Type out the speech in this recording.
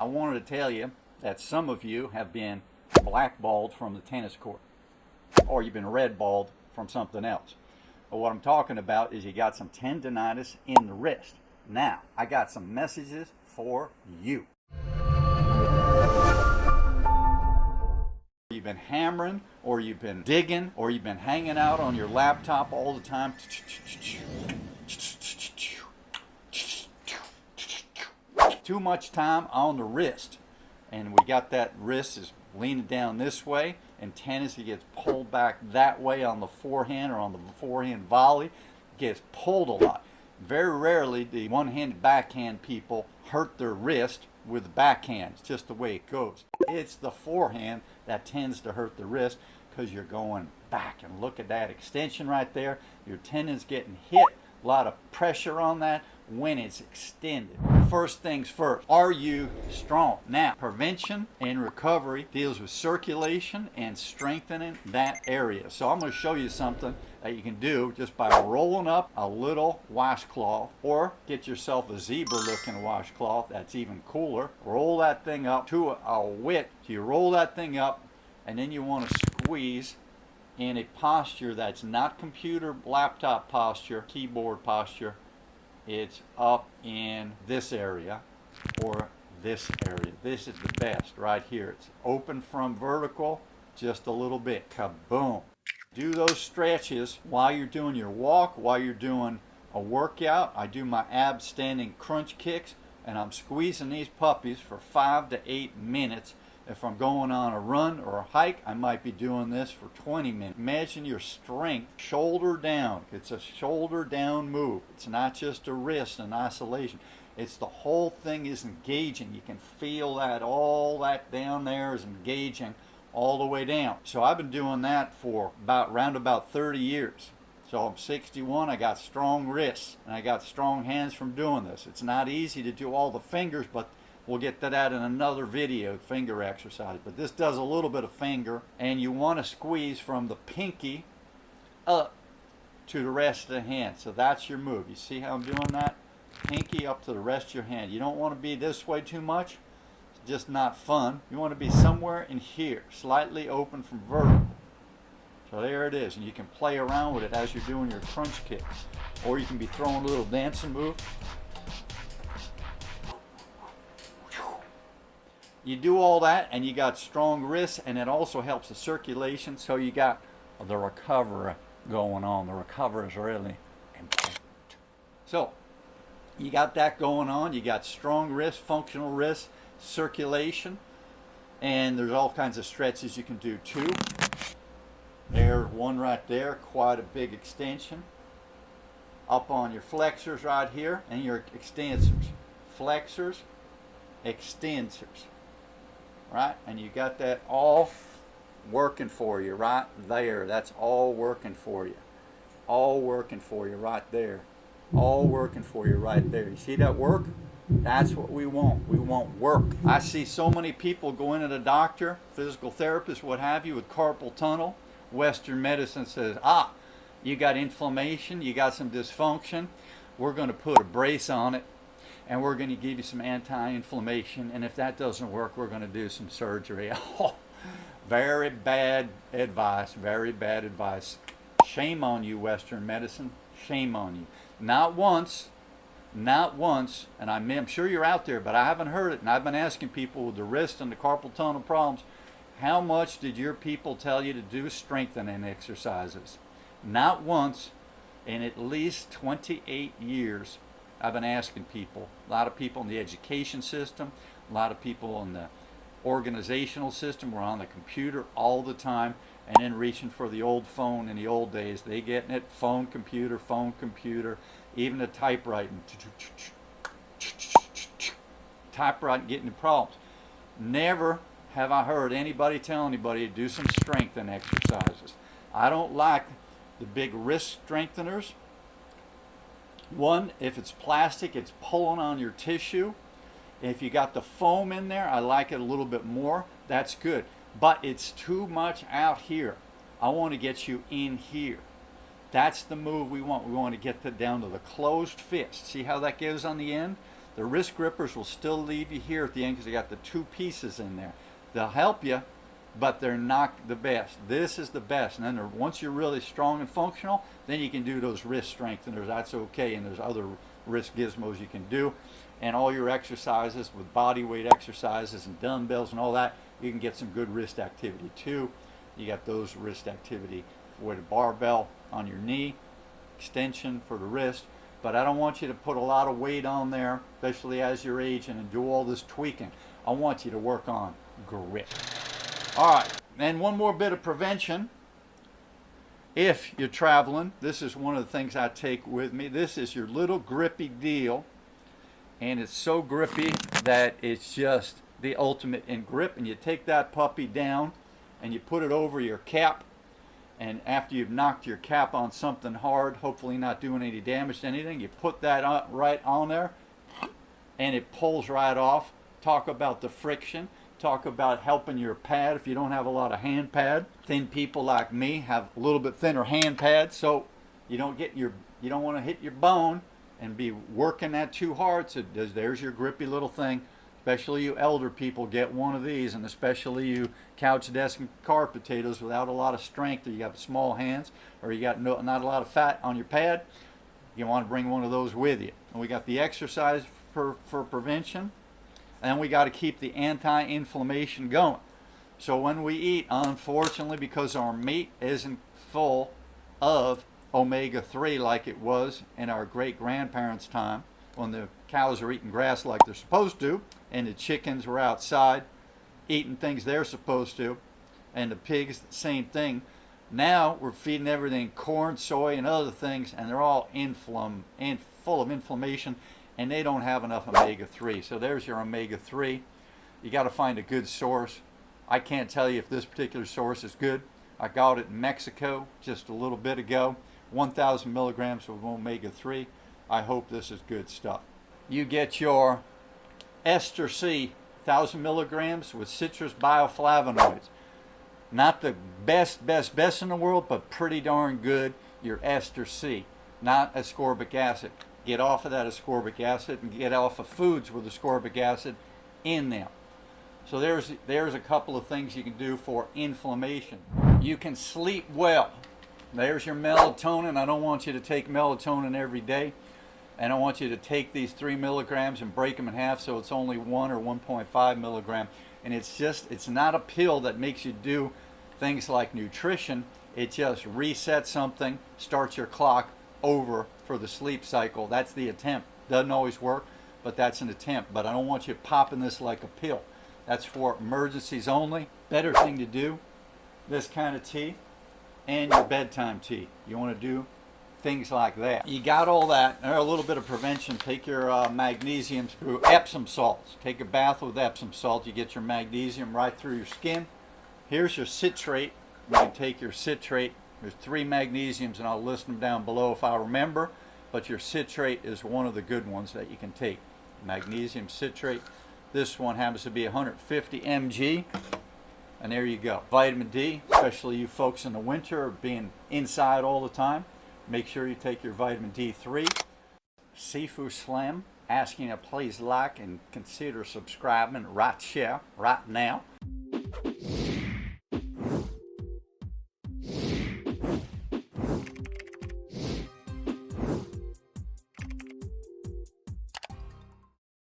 I wanted to tell you that some of you have been blackballed from the tennis court, or you've been redballed from something else. But what I'm talking about is you got some tendonitis in the wrist. Now, I got some messages for you. You've been hammering, or you've been digging, or you've been hanging out on your laptop all the time. Too much time on the wrist. And we got that wrist is leaning down this way, and tendency gets pulled back that way on the forehand or on the forehand volley. It gets pulled a lot. Very rarely the one-handed backhand people hurt their wrist with the backhand. It's just the way it goes. It's the forehand that tends to hurt the wrist because you're going back. And look at that extension right there. Your tendon's getting hit. A lot of pressure on that when it's extended. First things first, are you strong? Now, prevention and recovery deals with circulation and strengthening that area. So I'm going to show you something that you can do just by rolling up a little washcloth, or get yourself a zebra looking washcloth. That's even cooler. Roll that thing up to a width. So you roll that thing up, and then you want to squeeze in a posture that's not computer laptop posture, keyboard posture. It's up in this area or this area. This is the best right here. It's open from vertical just a little bit. Kaboom. Do those stretches while you're doing your walk, while you're doing a workout. I do my ab standing crunch kicks, and I'm squeezing these puppies for 5 to 8 minutes. If I'm going on a run or a hike, I might be doing this for 20 minutes. Imagine your strength, shoulder down. It's a shoulder down move. It's not just a wrist in isolation. It's the whole thing is engaging. You can feel that all that down there is engaging all the way down. So I've been doing that for around about 30 years. So I'm 61, I got strong wrists, and I got strong hands from doing this. It's not easy to do all the fingers, but we'll get to that in another video, finger exercise. But this does a little bit of finger, and you want to squeeze from the pinky up to the rest of the hand. So that's your move. You see how I'm doing that? Pinky up to the rest of your hand. You don't want to be this way too much. It's just not fun. You want to be somewhere in here, slightly open from vertical. So there it is, and you can play around with it as you're doing your crunch kick. Or you can be throwing a little dancing move. You do all that, and you got strong wrists, and it also helps the circulation, so you got the recovery going on. The recovery is really important. So you got that going on. You got strong wrists, functional wrists, circulation, and there's all kinds of stretches you can do too. There's one right there, quite a big extension. Up on your flexors right here, and your extensors. Flexors, extensors. Right, and you got that all working for you right there. That's all working for you. All working for you right there. All working for you right there. You see that work? That's what we want. We want work. I see so many people go into the doctor, physical therapist, what have you, with carpal tunnel. Western medicine says, you got inflammation, you got some dysfunction. We're going to put a brace on it, and we're going to give you some anti-inflammation, and if that doesn't work, we're going to do some surgery. Oh, very bad advice, very bad advice. Shame on you, Western medicine. Shame on you. Not once, and I'm sure you're out there, but I haven't heard it, and I've been asking people with the wrist and the carpal tunnel problems, how much did your people tell you to do strengthening exercises? Not once in at least 28 years. I've been asking people, a lot of people in the education system, a lot of people in the organizational system were on the computer all the time, and then reaching for the old phone in the old days. They getting it, phone, computer, even the typewriting. Typewriting getting the problems. Never have I heard anybody tell anybody to do some strengthening exercises. I don't like the big wrist strengtheners. One, if it's plastic, it's pulling on your tissue. If you got the foam in there, I like it a little bit more. That's good. But it's too much out here. I want to get you in here. That's the move we want. We want to get down to the closed fist. See how that goes on the end? The wrist grippers will still leave you here at the end because they got the two pieces in there. They'll help you, but they're not the best. This is the best. And then once you're really strong and functional, then you can do those wrist strengtheners. That's okay. And there's other wrist gizmos you can do. And all your exercises with body weight exercises and dumbbells and all that, you can get some good wrist activity too. You got those wrist activity with a barbell on your knee, extension for the wrist. But I don't want you to put a lot of weight on there, especially as you're aging, and do all this tweaking. I want you to work on grip. All right, and one more bit of prevention. If you're traveling, this is one of the things I take with me. This is your little grippy deal, and it's so grippy that it's just the ultimate in grip. And you take that puppy down and you put it over your cap, and after you've knocked your cap on something hard, hopefully not doing any damage to anything, you put that right on there and it pulls right off. Talk about the friction. Talk about helping your pad if you don't have a lot of hand pad. Thin people like me have a little bit thinner hand pads, so you don't want to hit your bone and be working that too hard. So there's your grippy little thing. Especially you elder people, get one of these, and especially you couch desk and car potatoes without a lot of strength, or you got small hands, or you got not a lot of fat on your pad. You want to bring one of those with you. And we got the exercise for prevention, and we got to keep the anti-inflammation going. So when we eat, unfortunately, because our meat isn't full of omega-3 like it was in our great-grandparents' time, when the cows are eating grass like they're supposed to, and the chickens were outside eating things they're supposed to, and the pigs the same thing. Now we're feeding everything corn, soy, and other things, and they're all full of inflammation, and they don't have enough omega-3. So there's your omega-3. You got to find a good source. I can't tell you if this particular source is good. I got it in Mexico just a little bit ago. 1,000 milligrams of omega-3. I hope this is good stuff. You get your ester C, 1,000 milligrams with citrus bioflavonoids. Not the best in the world, but pretty darn good. Your ester C, not ascorbic acid. Get off of that ascorbic acid and get off of foods with ascorbic acid in them. So there's a couple of things you can do for inflammation. You can sleep well. There's your melatonin. I don't want you to take melatonin every day. And I want you to take these 3 milligrams and break them in half so it's only 1 or 1.5 milligram. And it's not a pill that makes you do things like nutrition. It just resets something, starts your clock over for the sleep cycle. That's the attempt. Doesn't always work, but that's an attempt. But I don't want you popping this like a pill. That's for emergencies only. Better thing to do, this kind of tea and your bedtime tea. You want to do things like that. You got all that. A little bit of prevention. Take your magnesium through Epsom salts. Take a bath with Epsom salt. You get your magnesium right through your skin. Here's your citrate. You can take your citrate. There's 3 magnesiums, and I'll list them down below if I remember. But your citrate is one of the good ones that you can take. Magnesium citrate. This one happens to be 150 mg. And there you go. Vitamin D, especially you folks in the winter being inside all the time. Make sure you take your vitamin D3. Sifu Slim, asking you to please like and consider subscribing right now.